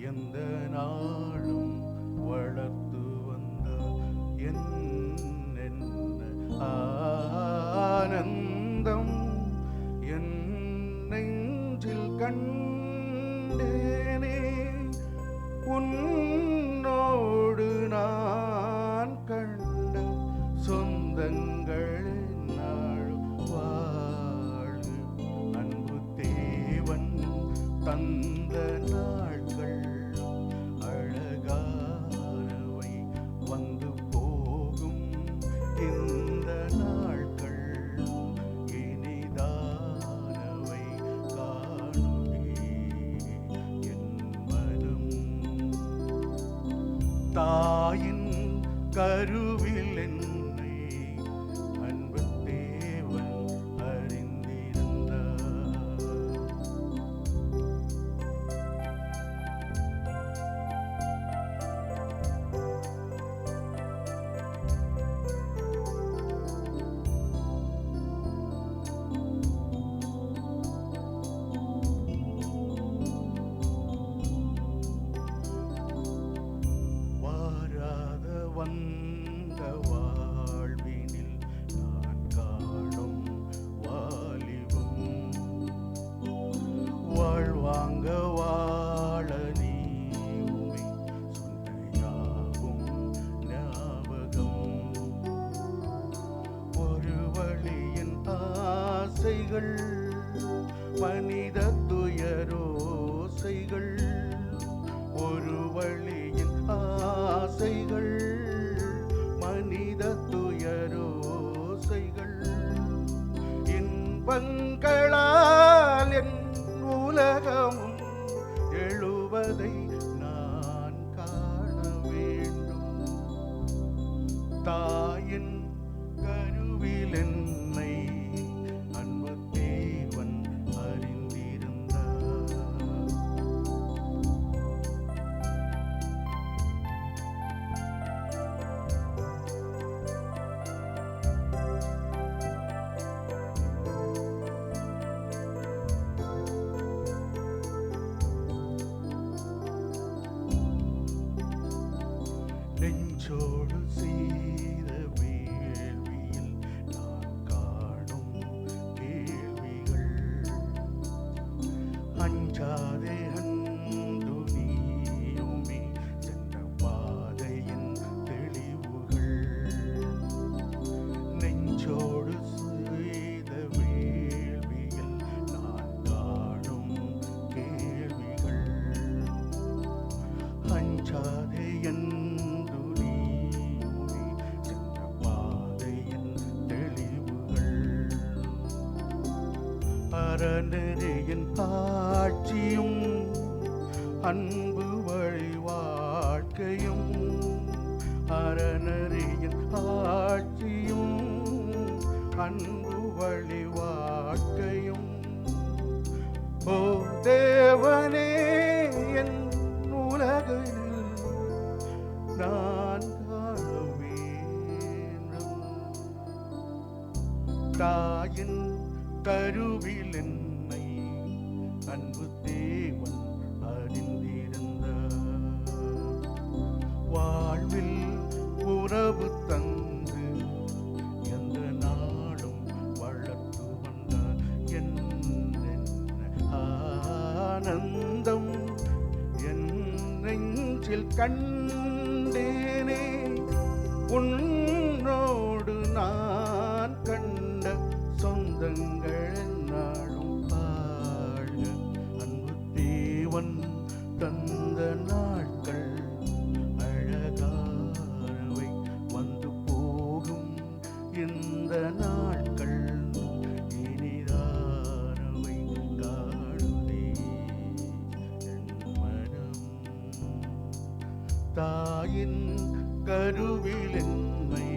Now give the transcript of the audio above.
எந்த நாளும் வளர்த்து வந்த என்ன ஆனந்தம் என் நெஞ்சில் கண்டேனே. உன்னோடு நான் கண்ட சொந்தங்கள் நாளும் வாழ்வு. அன்பு தேவன் தந்த நாட்கள் அழகானவை, வந்து போகும் இந்த நாட்கள் இனிதானவை காணுமே என் மனம். தாயின் கருவில் என்னை அன்பு தேவன் அறிந்திருந்தார். வாராத வந்த வாழ்வினில் நான் காணும் வாலிபம், வாழ்வாங்க வாழ நீ உமை சொன்னையாகும் ஞாபகம். ஒரு வழியின் ஆசைகள் மனித துயரோசைகள், ஒரு வழியின் ஆசைகள் மனித துயரோசைகள். இன்பங்களால் என் உலகமும் எழுவதை நான் காண வேண்டும். தாயின் கருவில் என்னை அன்பு தேவன் அறிந்திருந்தார். நெஞ்சோடு செய்த வேள்வியில் நான் காணும் கேள்விகள், அஞ்சாதே அன்பு நீயுமே சென்ற பாதையின் தெளிவுகள். நெஞ்சோடு செய்த வேள்வியில் நான் காணும் கேள்விகள், அஞ்சாதே என்று நீயுமே சென்ற பாதையின் தெளிவுகள். அறநெறியின் ஆட்சியும் அன்பு வழி வாழ்க்கையும், அறநெறியின் ஆட்சியும் அன்பு வழி வாழ்க்கையும். ஓ தேவனே, என் உலகில் நான் காண வேண்டும். தாயின் கருவில் என்னை அன்பு தேவன் அறிந்திருந்தார். வாழ்வில் உறவு தந்து எந்த நாளும் வளர்த்து வந்தார். என்ன ஆனந்தம் என் நெஞ்சில் கண்டேனே. உன்னோடு நான் கண்ட சொந்தங்கள் நாளும் வாழ்க. அன்பு தேவன் தந்த நாட்கள் அழகானவை, வந்து போகும் இந்த நாட்கள் இனிதானவை காணுதே என் மனம். தாயின் கருவில் என்னை